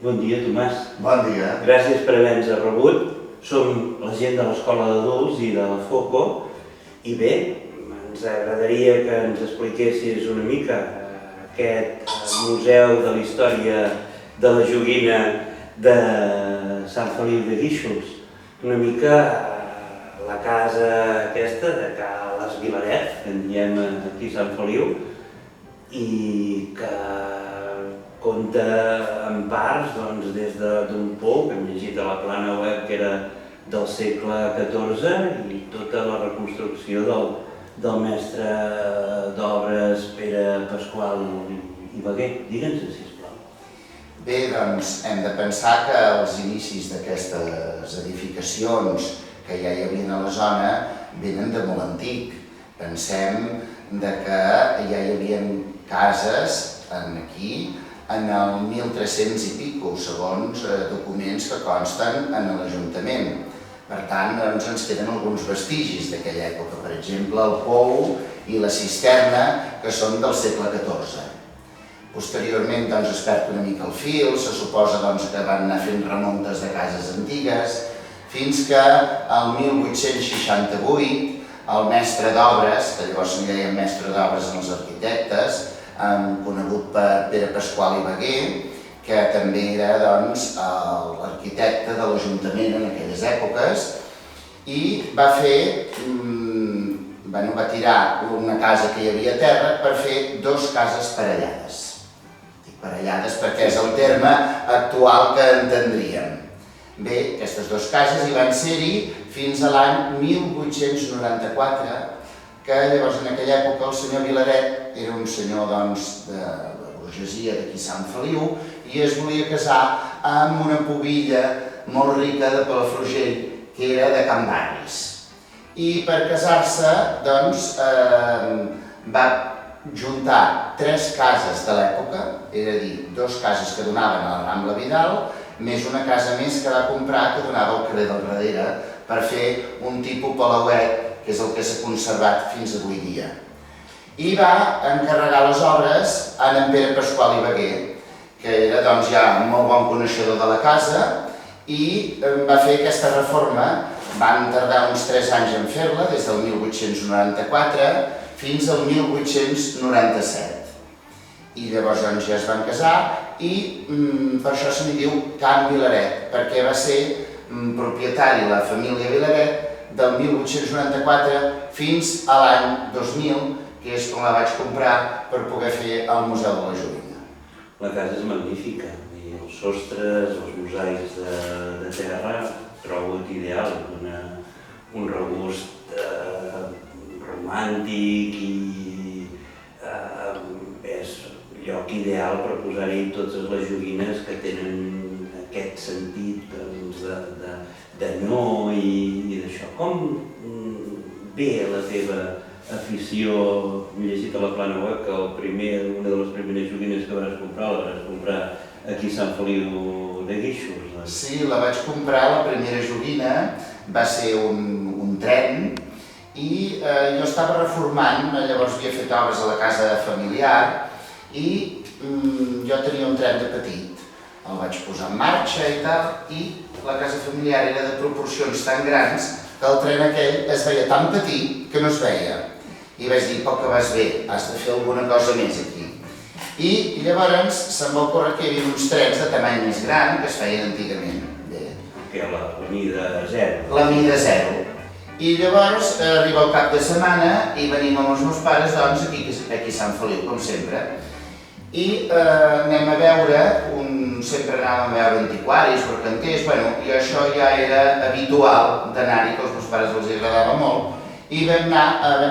Bon dia, Tomàs. Bon dia. Gràcies per haver-nos rebut. Som la gent de l'Escola d'Adults i de la FOCO i bé, ens agradaria que ens expliquessis una mica aquest museu de la història de la joguina de Sant Feliu de Guíxols. Una mica la casa aquesta de Cales Vilaret, que en diem aquí Sant Feliu, i que compta en parts des d'un pou que hem llegit a la plana web que era del segle XIV i tota la reconstrucció del mestre d'obres Pere Pasqual i Beguer. Digue'ns, sisplau. Bé, doncs hem de pensar que els inicis d'aquestes edificacions que ja hi havia a la zona venen de molt antic. Pensem que ja hi havia cases aquí en el 1300 i pico, segons documents que consten en l'Ajuntament. Per tant, ens queden alguns vestigis d'aquella època, per exemple, el pou i la cisterna, que són del segle XIV. Posteriorment es perd una mica el fil, se suposa que van anar fent remuntes de cases antigues, fins que el 1868 el mestre d'obres, que llavors se'n deien mestre d'obres en els arquitectes, conegut per Pere Pasqual i Beguer, que també era l'arquitecte de l'Ajuntament en aquelles èpoques, i va tirar una casa que hi havia a terra per fer dues cases parellades. Dic parellades perquè és el terme actual que entendríem. Bé, aquestes dues cases hi van ser-hi fins a l'any 1894, que llavors en aquella època el senyor Vilaret era un senyor de la burgesia d'aquí Sant Feliu i es volia casar amb una pubilla molt rica de Palafrugell, que era de Can Barris. I per casar-se va juntar tres cases de l'època, és a dir, dues cases que donaven a la Rambla Vidal, més una casa més que va comprar que donava al carrer del darrere per fer un tipus palauet, que és el que s'ha conservat fins avui dia. I va encarregar les obres a en Pere Pasqual i Beguer, que era ja un molt bon coneixedor de la casa, i va fer aquesta reforma. Van tardar uns 3 anys en fer-la, des del 1894 fins al 1897. I llavors ja es van casar i per això se n'hi diu Can Vilaret, perquè va ser propietari la família Vilaret del 1894 fins a l'any 2000, que és quan la vaig comprar per poder fer el Museu de la Joguina. La casa és magnífica, i els sostres, els mosaics de terra, trobo ideal, un regust romàntic i és lloc ideal per posar-hi totes les joguines que tenen aquest sentit d'anyor i d'això. Com ve la teva afició? He llegit a la plana web que una de les primeres joguines que vas comprar aquí a Sant Feliu de Guíxols. Sí, la vaig comprar, la primera joguina va ser un tren i jo estava reformant, llavors havia fet obres a la casa familiar i jo tenia un tren de petit. El vaig posar en marxa i tal, i la casa familiar era de proporcions tan grans que el tren aquell es veia tan petit que no es veia. I vaig dir, poc que vas bé, has de fer alguna cosa més aquí. I llavors se'm va ocórrer que hi havia uns trens de tamany més gran que es feien antigament. Que la mida zero. La mida zero. I llavors arriba el cap de setmana i venim amb els meus pares aquí a Sant Feliu, com sempre. I anem a veure, sempre anàvem a veure antiquaris, mercanters, i això ja era habitual d'anar-hi, que als meus pares els agradava molt, i vam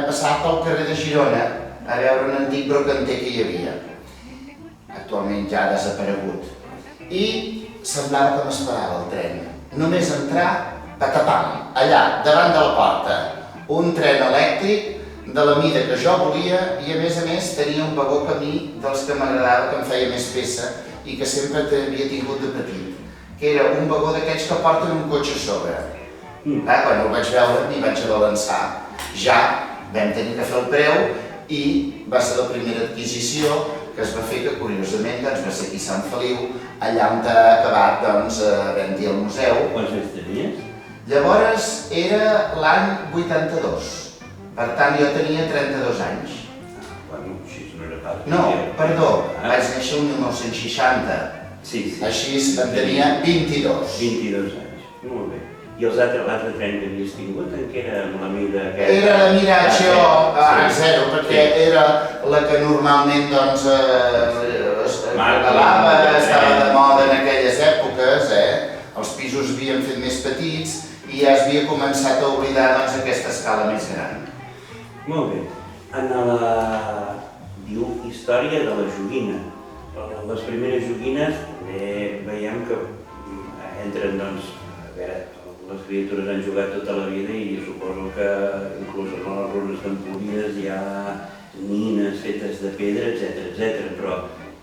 passar pel carrer de Girona a veure un antic brocanter que hi havia, actualment ja desaparegut. I semblava que m'esperava el tren. Només entrar, patapam, allà, davant de la porta, un tren elèctric de la mida que jo volia i a més tenia un vagó camí dels que m'agradava, que em feia més peça i que sempre havia tingut de petit, que era un vagó d'aquells que porten un cotxe a sobre. Quan el vaig veure m'hi vaig abalançar. Ja vam tenir que fer el preu i va ser la primera adquisició que que es va fer, que curiosament va ser aquí a Sant Feliu, allà on ha acabat havent-hi el museu. Quants anys tenies? Llavors era l'any 82, per tant jo tenia 32 anys. Bueno, així no era pas... No, perdó, vaig néixer el 1960. Sí. Així en tenia 22. 22 anys, molt bé. I l'altre tren que havies tingut, en què era la mida aquesta? Era la Miratxo A0, perquè era la que normalment es regalava, estava de moda en aquelles èpoques, els pisos havien fet més petits i ja es havia començat a oblidar aquesta escala més gran. Molt bé. En la història de la joguina, les primeres joguines veiem que entren, a veure, les criatures han jugat tota la vida i suposo que inclús en les runes d'Empúries hi ha nines fetes de pedra, etc. Però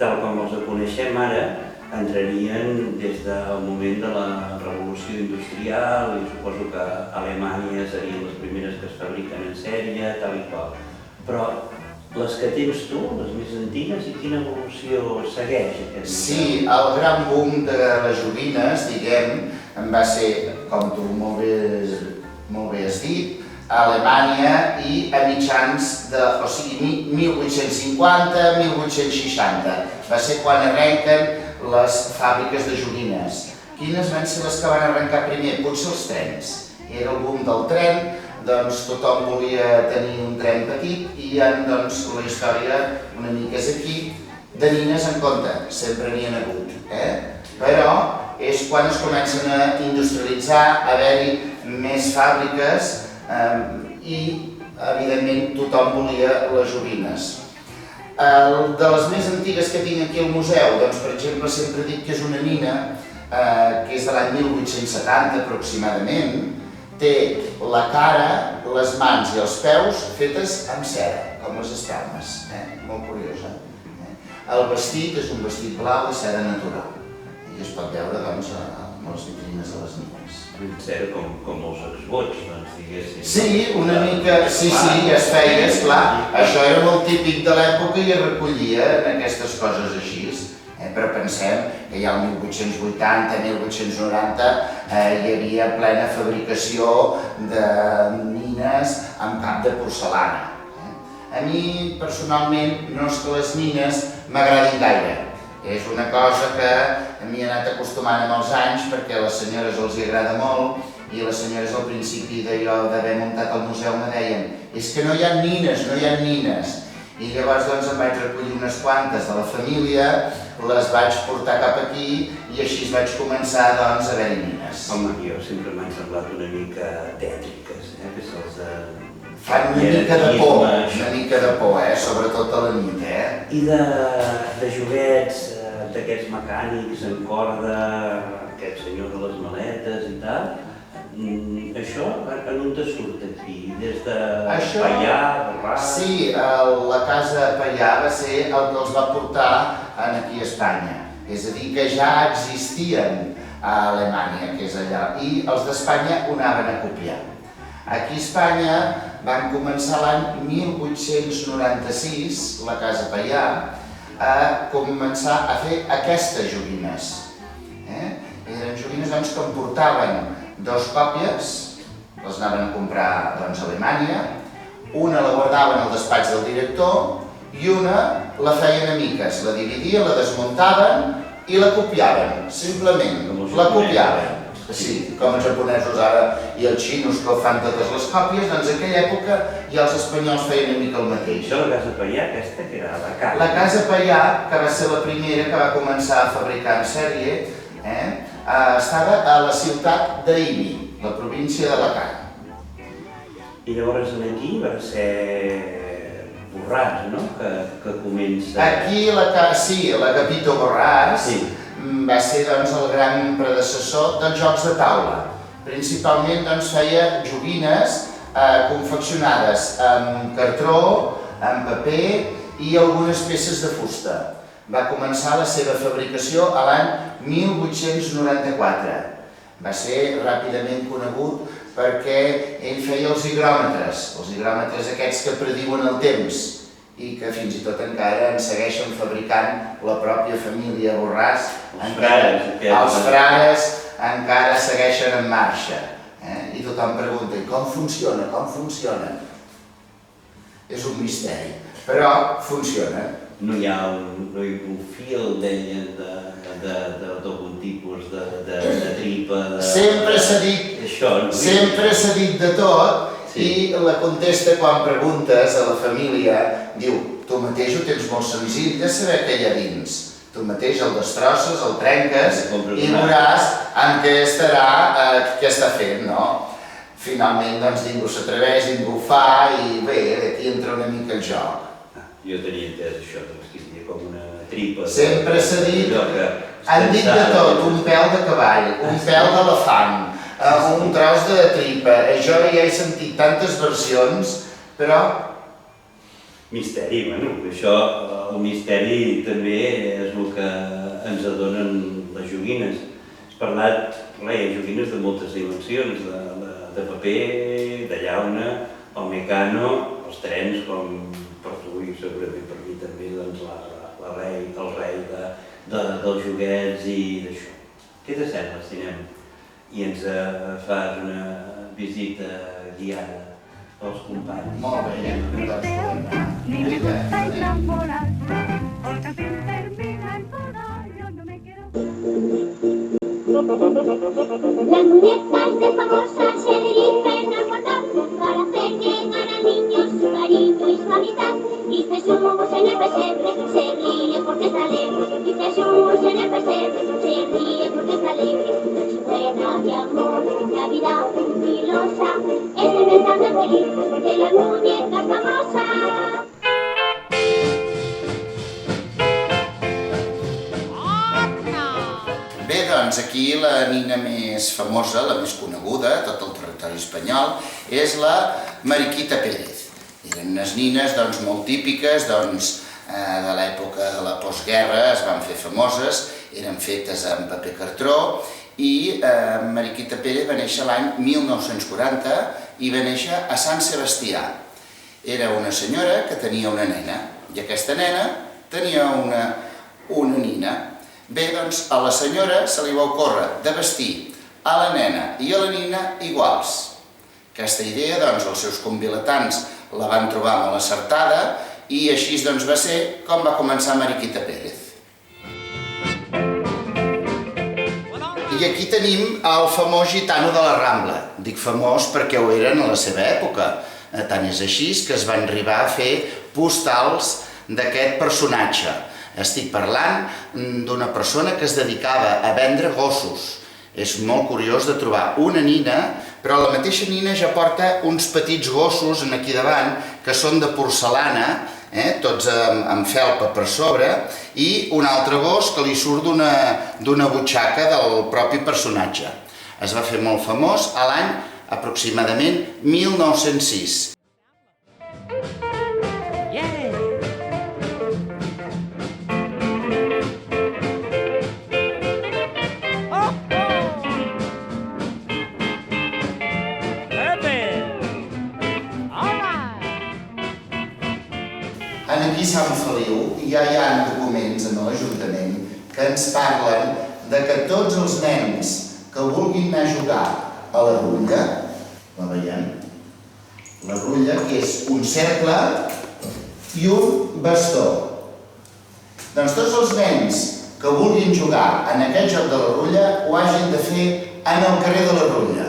tal com els coneixem ara, entrarien des del moment de la revolució industrial i suposo que a Alemanya serien les primeres que es fabriquen en sèrie, tal i qual. Però les que tens tu, les més antigues, i quina evolució segueix aquest museu? Sí, el gran boom de les joguines, diguem, va ser, com tu molt bé has dit, a Alemanya i a mitjans de, o sigui, 1850, 1860. Va ser quan arrenquen les fàbriques de joguines. Quines van ser les que van arrencar primer? Potser els trens. Era el boom del tren, doncs tothom volia tenir un tren petit i la història una mica és aquí. De nines en compte, sempre n'hi ha hagut, però és quan es comencen a industrialitzar, a haver-hi més fàbriques i, evidentment, tothom volia les joguines. De les més antigues que tinc aquí al museu, doncs, per exemple, sempre dic que és una nina, que és de l'any 1870 aproximadament, té la cara, les mans i els peus fetes amb cera, com les espelmes, molt curiosa. El vestit és un vestit blau de cera natural i es pot veure doncs, amb les vitrines de les nines. Cera com els exvots, diguéssim. Sí, una mica, sí, es feia, esclar. Això era molt típic de l'època i es recollia en aquestes coses així. Però pensem que ja el 1880, 1890 hi havia plena fabricació de nines amb cap de porcellana. A mi, personalment, no és que les nines m'agradin gaire. És una cosa que m'hi he anat acostumant amb els anys perquè a les senyores els hi agrada molt i les senyores al principi d'haver muntat el museu me deien és que no hi ha nines, no hi ha nines. I llavors em vaig recollir unes quantes de la família, les vaig portar cap aquí i així vaig començar a haver-hi nines. Home, jo sempre m'han semblat una mica tètriques, que se'ls... Fan una mica de por, sobretot a la nit. I de joguets, d'aquests mecànics en corda, aquest senyor de les maletes i tal, això en on te surt aquí? Des de Paià, Borràs? Sí, la casa Paià va ser el que els va portar aquí a Espanya. És a dir, que ja existien a Alemanya, que és allà, i els d'Espanya ho anaven a copiar. Aquí a Espanya van començar l'any 1896, la casa Paià, a començar a fer aquestes joguines. Eren joguines que en portaven dos còpies, les anaven a comprar a Alemanya, una la guardaven al despatx del director i una la feien a miques, la dividien, la desmuntaven i la copiaven, simplement, la copiaven. Sí, com els japonesos ara i els xinos que fan totes les còpies, doncs en aquella època ja els espanyols feien una mica el mateix. Això la casa Paià, aquesta, que era la casa? La casa Paià, que va ser la primera que va començar a fabricar en sèrie, estava a la ciutat d'Ibi, la província d'Alacant. I llavors aquí va ser Borràs, no?, que comença... Aquí, sí, l'Agapito Borràs va ser el gran predecessor dels jocs de taula. Principalment feia joguines confeccionades amb cartró, amb paper i algunes peces de fusta. Va començar la seva fabricació a l'any 1894. Va ser ràpidament conegut perquè ell feia els higròmetres aquests que prediuen el temps. i que fins i tot encara en segueixen fabricant la pròpia família Borràs. Els frares encara segueixen en marxa. I tothom pregunta, com funciona? Com funciona? És un misteri, però funciona. No hi ha un fil, deien, d'algun tipus de tripa... Sempre s'ha dit de tot, i la contesta quan preguntes a la família, diu, tu mateix ho tens molt senzill de saber què hi ha dins. Tu mateix el destrosses, el trenques i veuràs en què estarà, què està fent, no? Finalment, doncs, ningú s'atreveix, ningú ho fa i bé, d'aquí entra una mica el joc. Jo tenia entès això, que seria com una tripa... Sempre s'ha dit, han dit de tot, un pèl de cavall, un pèl d'elefant, un tros de tripa, jo ja he sentit tantes versions, però... Misteri, bueno, això, el misteri també és el que ens adonen les joguines. Has parlat, hi ha joguines de moltes dimensions, de paper, de llauna, el mecano, els trens, com per tu i segurament per mi també, doncs el rei dels joguets i d'això. Què te sembla si anem i ens fas una visita guiada pels companys? Molt bé, Ni me gusta enamorar, porque sin terminar toda yo no me quiero. Las muñecas de famosas se dirigen al portal para hacer llegar al niño su cariño y su amistad. Y Jesús en el pesebre se ríe porque está alegre. Y Jesús en el pesebre se ríe porque está alegre. Noche buena de amor, Navidad jubilosa, es el mensaje feliz de las muñecas famosas. Bé, doncs aquí la nina més famosa, la més coneguda a tot el territori espanyol, és la Mariquita Pérez. Eren unes nines molt típiques de l'època de la postguerra, es van fer famoses, eren fetes en paper cartró i Mariquita Pérez va néixer l'any 1940 i va néixer a Sant Sebastià. Era una senyora que tenia una nena i aquesta nena tenia una nina. Bé, doncs a la senyora se li va ocórrer de vestir a la nena i a la nina iguals. Aquesta idea, doncs, els seus convilatans la van trobar molt acertada i així va ser com va començar Mariquita Pérez. I aquí tenim el famós gitano de la Rambla. Dic famós perquè ho eren a la seva època. Tant és així que es van arribar a fer postals d'aquest personatge. Estic parlant d'una persona que es dedicava a vendre gossos. És molt curiós de trobar una nina, però la mateixa nina ja porta uns petits gossos aquí davant que són de porcelana, tots amb felpa per sobre, i un altre gos que li surt d'una butxaca del propi personatge. Es va fer molt famós a l'any aproximadament 1906. Aquí a Sant Feliu ja hi ha documents en l'Ajuntament que ens parlen de que tots els nens que vulguin anar a jugar a la rutlla, la veiem? La rutlla, que és un cercle i un bastó. Doncs tots els nens que vulguin jugar en aquest joc de la rutlla ho hagin de fer en el carrer de la rutlla.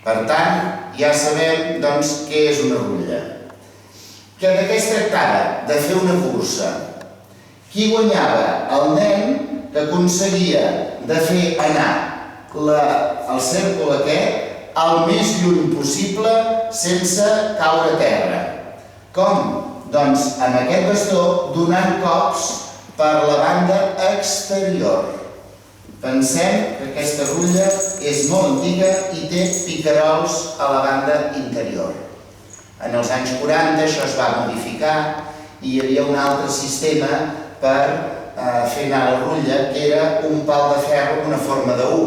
Per tant, ja sabem què és una rutlla. Que de què es tractava? De fer una cursa. Qui guanyava? El nen que aconseguia de fer anar el cèrcol aquest el més lluny possible sense caure a terra. Com? Doncs amb aquest bastó donant cops per la banda exterior. Pensem que aquesta rutlla és molt antiga i té picarols a la banda interior. En els anys 40 això es va modificar i hi havia un altre sistema per fer anar la rutlla, que era un pal de ferro amb una forma de U,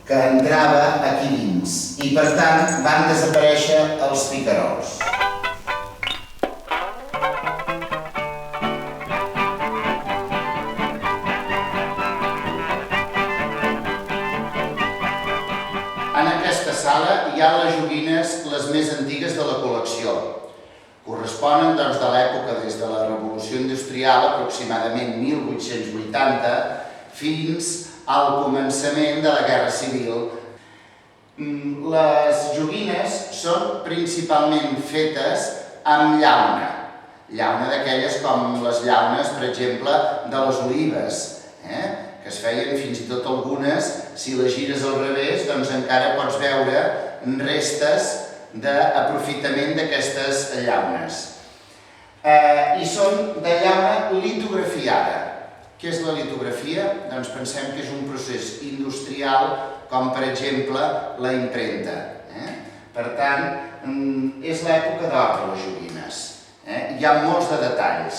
que entrava aquí dins i per tant van desaparèixer els picarols. fabricació. Corresponen de l'època des de la Revolució Industrial, aproximadament 1880, fins al començament de la Guerra Civil. Les joguines són principalment fetes amb llauna. Llauna d'aquelles com les llaunes, per exemple, de les olives, que es feien fins i tot algunes, si les gires al revés, doncs encara pots veure restes d'aprofitament d'aquestes llaunes. I són de llauna litografiada. Què és la litografia? Doncs pensem que és un procés industrial com, per exemple, la impremta. Per tant, és l'època d'or de les joguines. Hi ha molts de detalls.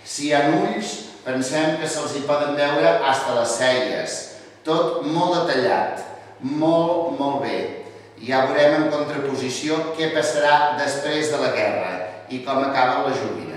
Si hi ha ulls, pensem que se'ls hi poden veure fins a les celles. Tot molt detallat, molt bé. Ja veurem en contraposició què passarà després de la guerra i com acaben les joguines.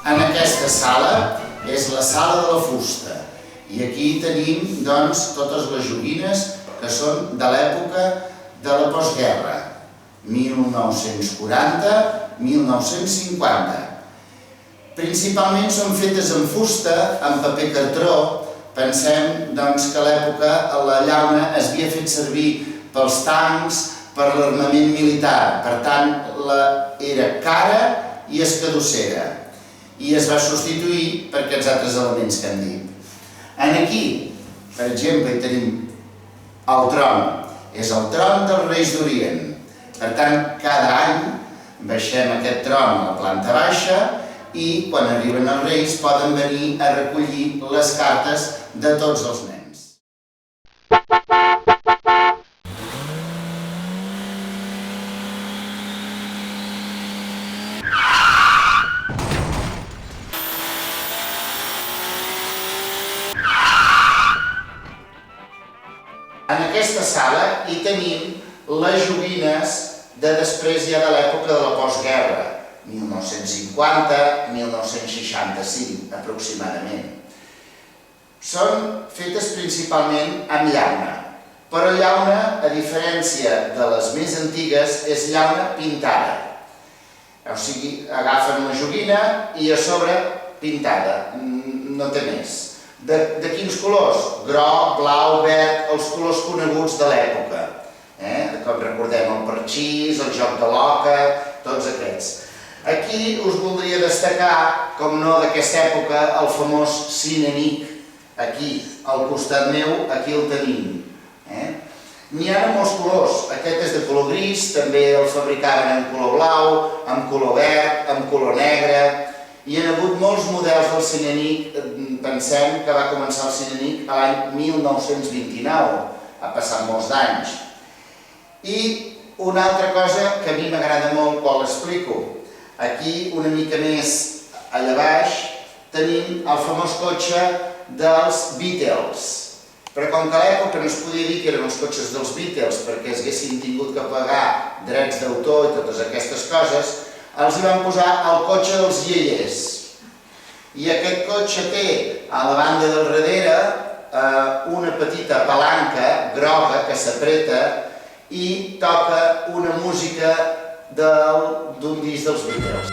En aquesta sala és la sala de la fusta i aquí tenim totes les joguines que són de l'època de la postguerra, 1940-1950. Principalment són fetes en fusta, en paper cartró. Pensem que a l'època la llauna es havia fet servir pels tancs, per l'armament militar, per tant era cara i escadussera. I es va substituir per aquests altres elements que hem dit. Aquí, per exemple, hi tenim el tron. És el tron dels Reis d'Orient. Per tant, cada any baixem aquest tron a la planta baixa i quan arriben els Reis poden venir a recollir les cartes de tots els nens. En aquesta sala hi tenim les joguines de després ja de l'època de la postguerra, 1950-1965 aproximadament. Són fetes principalment amb llauna, però llauna, a diferència de les més antigues, és llauna pintada. O sigui, agafen la joguina i a sobre pintada, no té més. De quins colors? Groc, blau, verd, els colors coneguts de l'època. Com recordem el parxís, el joc de l'oca, tots aquests. Aquí us voldria destacar, com no d'aquesta època, el famós Cinenic. Aquí, al costat meu, aquí el tenim. N'hi ha molts colors. Aquest és de color gris, també el fabricaven en color blau, en color verd, en color negre. Hi ha hagut molts models del Cinenic. Pensem que va començar el Cinenic l'any 1929, ha passat molts d'anys. I una altra cosa que a mi m'agrada molt quan l'explico. Aquí, una mica més allà baix, tenim el famós cotxe dels Beatles. Però com que a l'època no es podia dir que eren els cotxes dels Beatles perquè es haguessin tingut que pagar drets d'autor i totes aquestes coses, els hi van posar el cotxe dels iaiers. I aquest cotxe té a la banda del darrere una petita palanca groga que s'apreta i toca una música d'un disc dels Beatles.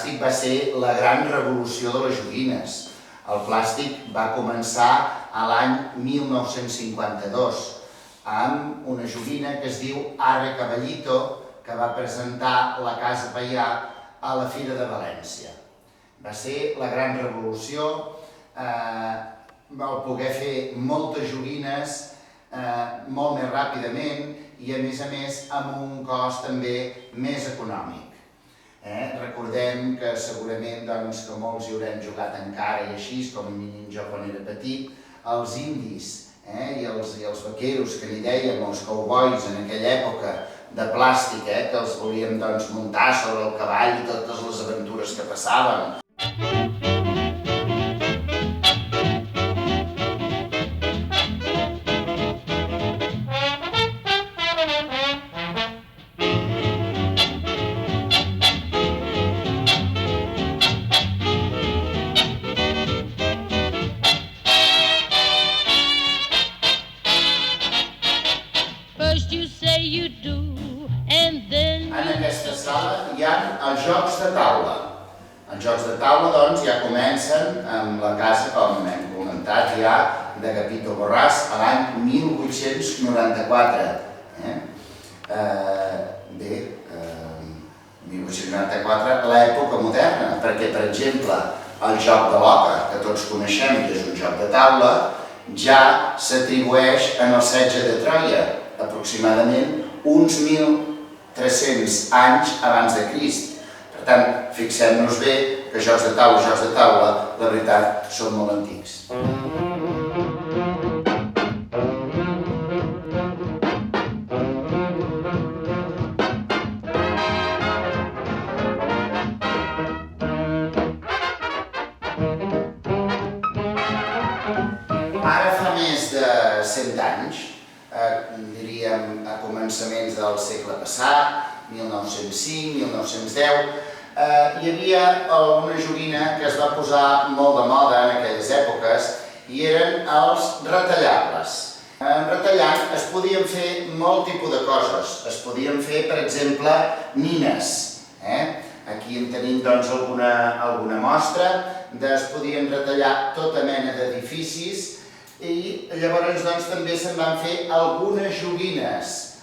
plàstic va ser la gran revolució de les joguines. El plàstic va començar a l'any 1952 amb una joguina que es diu Arre Caballito, que va presentar la Casa Paià a la Fira de València. Va ser la gran revolució, va poder fer moltes joguines molt més ràpidament i a més amb un cost també més econòmic. Recordem que segurament que molts hi haurem jugat encara i així, com a mínim jo quan era petit, els indis i els vaqueros que li dèiem, els cowboys en aquella època de plàstic, que els volíem muntar sobre el cavall i totes les aventures que passaven. En aquesta sala hi ha els jocs de taula. Els jocs de taula, doncs, ja comencen amb la casa, com hem comentat, ja de Gapito Borràs a l'any 1894. Bé, 1894, l'època moderna, perquè, per exemple, el joc de l'oca, que tots coneixem, que és un joc de taula, ja s'atribueix en el setge de Troia, aproximadament uns 1.300 anys abans de Crist. Per tant, fixem-nos bé que jocs de taula, la veritat, són molt antics. Ara fa més de 100 anys, diríem a començaments del segle passat, 1905, 1910, hi havia una joguina que es va posar molt de moda en aquelles èpoques i eren els retallables. En retallant es podien fer molt tipus de coses. Es podien fer, per exemple, nines. Aquí en tenim alguna mostra. Es podien retallar tota mena d'edificis i llavors també se'n van fer algunes joguines.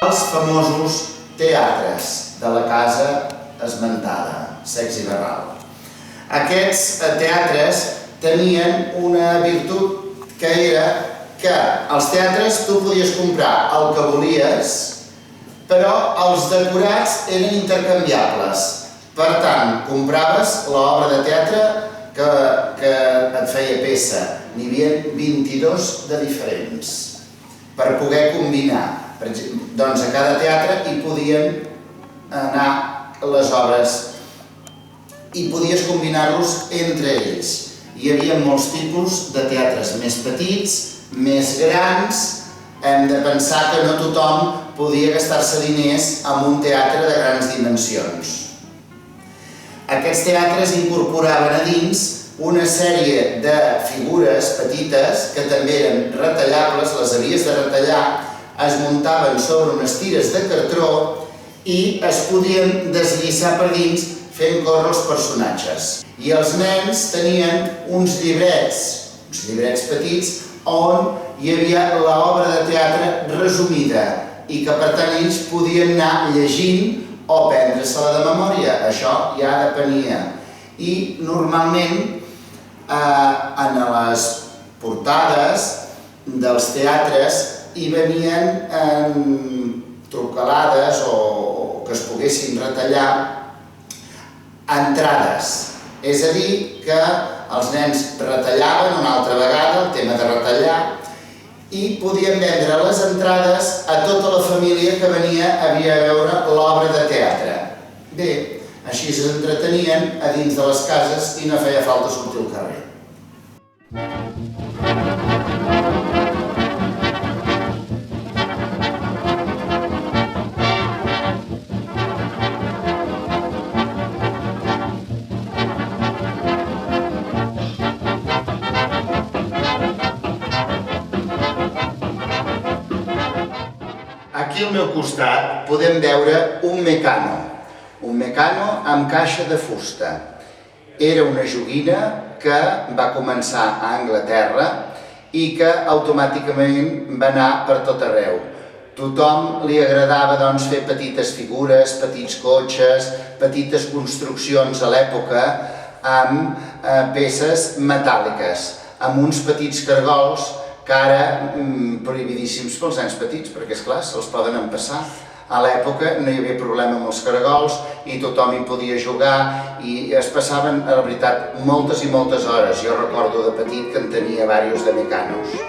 Els famosos teatres de la casa esmentada, Cecs i Barral. Aquests teatres tenien una virtut que era que als teatres tu podies comprar el que volies, però els decorats eren intercanviables. Per tant, compraves l'obra de teatre que et feia peça. N'hi havia 22 de diferents per poder combinar. Doncs a cada teatre hi podien anar les obres i podies combinar-los entre ells. Hi havia molts tipus de teatres més petits, més grans. Hem de pensar que no tothom podia gastar-se diners en un teatre de grans dimensions. Aquests teatres incorporaven a dins una sèrie de figures petites que també eren retallables, les havies de retallar, es muntaven sobre unes tires de cartró i es podien deslliçar per dins fent córrer els personatges. I els nens tenien uns llibrets petits on hi havia l'obra de teatre resumida i que per tant ells podien anar llegint o prendre-se-la de memòria. Això ja depenia. I normalment en les portades dels teatres i venien trucalades o que es poguessin retallar entrades. És a dir, que els nens retallaven una altra vegada, el tema de retallar, i podien vendre les entrades a tota la família que havia a veure l'obra de teatre. Bé, així s'entretenien a dins de les cases i no feia falta sortir al carrer. Aquí al meu costat podem veure un mecano amb caixa de fusta. Era una joguina que va començar a Anglaterra i que automàticament va anar per tot arreu. Tothom li agradava fer petites figures, petits cotxes, petites construccions a l'època amb peces metàl·liques, amb uns petits cargols que ara prohibidíssims pels nens petits, perquè esclar, se'ls poden empassar. A l'època no hi havia problema amb els caragols i tothom hi podia jugar i es passaven, la veritat, moltes i moltes hores. Jo recordo de petit que en tenia diversos de mecanos.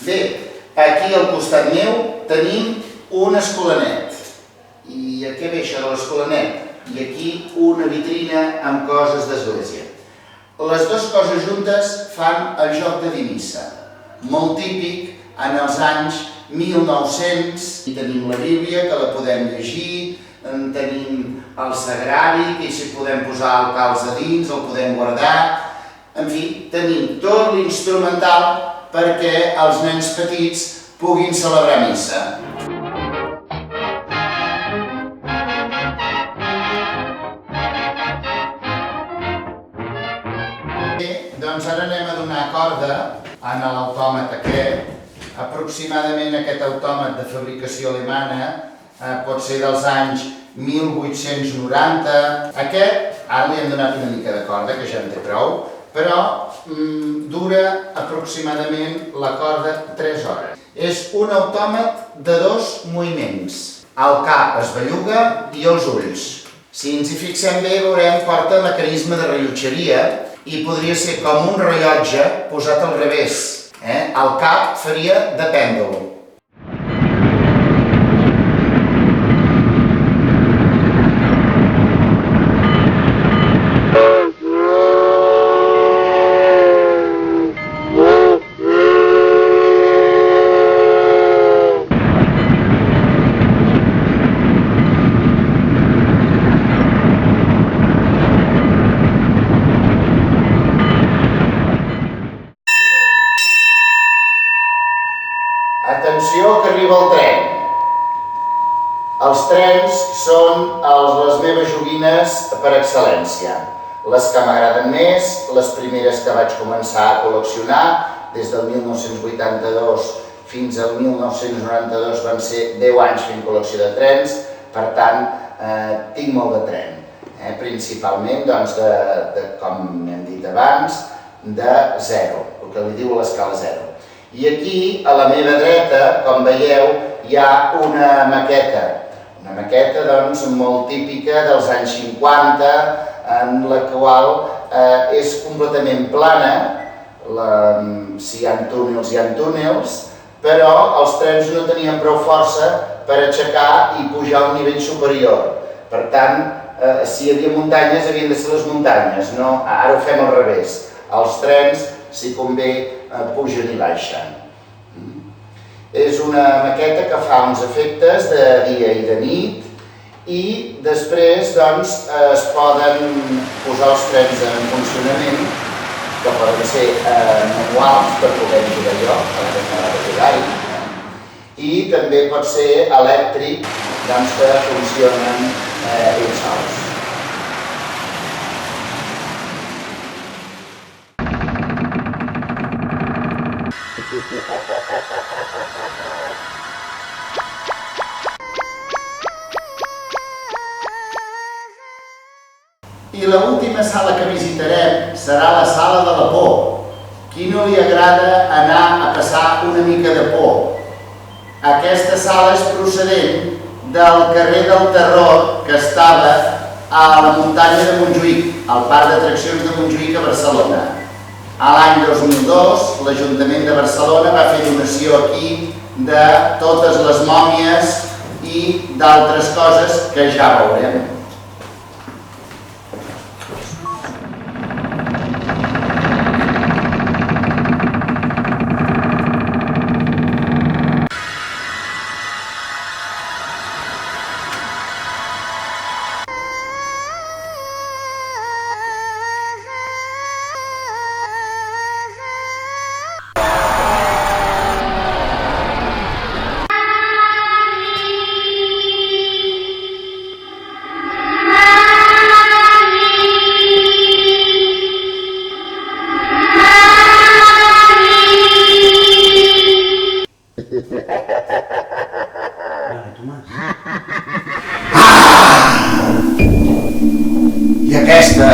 Bé, aquí al costat meu tenim un escolanet. I a què ve això de l'escolanet? I aquí una vitrina amb coses d'església. Les dues coses juntes fan el joc de divisa, molt típic en els anys 1900. I tenim la Bíblia, que la podem llegir, tenim el sagrari, que hi podem posar el calç a dins, el podem guardar. En fi, tenim tot l'instrumental perquè els nens petits puguin celebrar missa. Bé, doncs ara anem a donar corda en l'autòmat aquest. Aproximadament aquest autòmat de fabricació alemana pot ser dels anys 1890. Aquest, ara li hem donat una mica de corda, que ja en té prou, però dura aproximadament la corda 3 hores. És un autòmat de 2 moviments. El cap es belluga i els ulls. Si ens hi fixem bé, veurem porta mecanisme de rellotgeria i podria ser com un rellotge posat al revés. El cap faria de pèndol. Atenció que arriba el tren. Els trens són les meves joguines per excel·lència. Les que m'agraden més, les primeres que vaig començar a col·leccionar, des del 1982 fins al 1992 van ser 10 anys fent col·lecció de trens, per tant, tinc molt de tren. Principalment, doncs, com hem dit abans, de 0, el que li diu l'escala 0. I aquí, a la meva dreta, com veieu, hi ha una maqueta. Una maqueta, doncs, molt típica dels anys 50, en la qual és completament plana. Si hi ha túnels, però els trens no tenien prou força per aixecar i pujar a un nivell superior. Per tant, si hi havia muntanyes, havien de ser les muntanyes, no? Ara ho fem al revés. Els trens, si convé, pugen i baixen. És una maqueta que fa uns efectes de dia i de nit i després doncs, es poden posar els trens en funcionament, que poden ser manuals per poder jugar jo, per poder jugar-hi, i també pot ser elèctric, doncs, que funcionen ells sols. I l'última sala que visitarem serà la sala de la por. Qui no li agrada anar a passar una mica de por? Aquesta sala és procedent del carrer del Terror que estava a la muntanya de Montjuïc, al parc d'atraccions de Montjuïc a Barcelona. A l'any 2002, l'Ajuntament de Barcelona va fer donació aquí de totes les mòmies i d'altres coses que ja veurem. I aquesta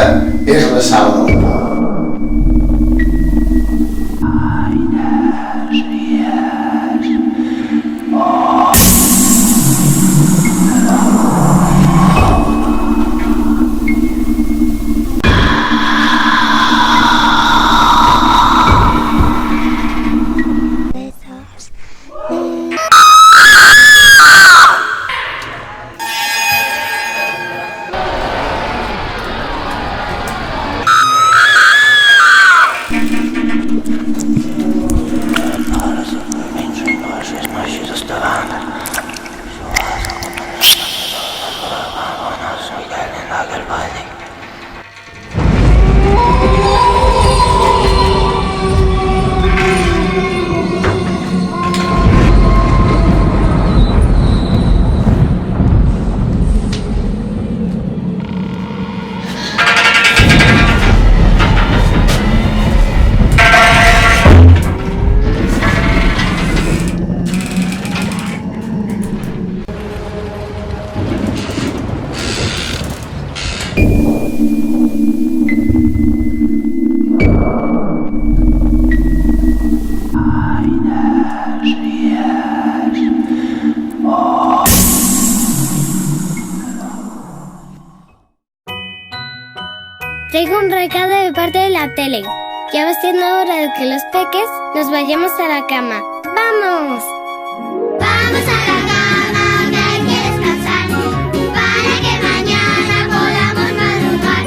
és la sala del por. Traigo un recado de parte de la tele. Ya va siendo hora de que los peques nos vayamos a la cama. ¡Vamos! Vamos a la cama, que hay que descansar, para que mañana podamos madrugar.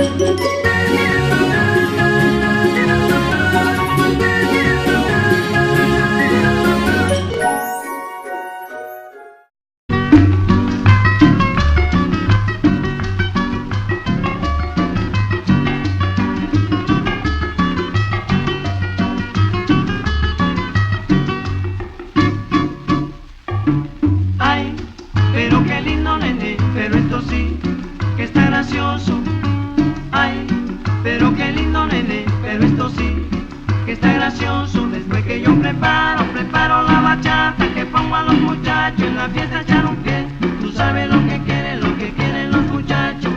preparo la bachata que pongo a los muchachos en la fiesta a echar un pie. Tú sabes lo que quieren los muchachos,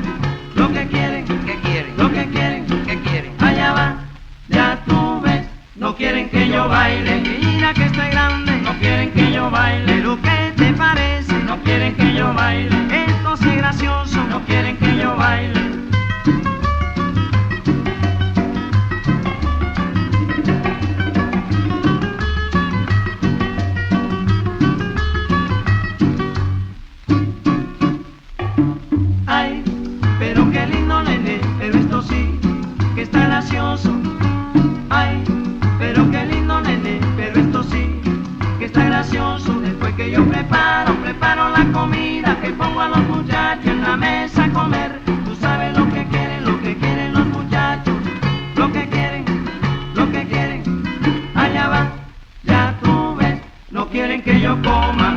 lo que quieren, lo que quieren, allá va, ya tú ves, no quieren que yo baile, mira que estoy grande, no quieren que yo baile, pero ¿qué te parece? No quieren que yo baile, esto sí es gracioso, no quieren que yo baile. Ay, pero qué lindo nene, pero esto sí, que está gracioso. Ay, pero qué lindo nene, pero esto sí, que está gracioso. Después que yo preparo la comida, que pongo a los muchachos en la mesa a comer. Tú sabes lo que quieren los muchachos, lo que quieren, allá va, ya tú ves, no quieren que yo coma.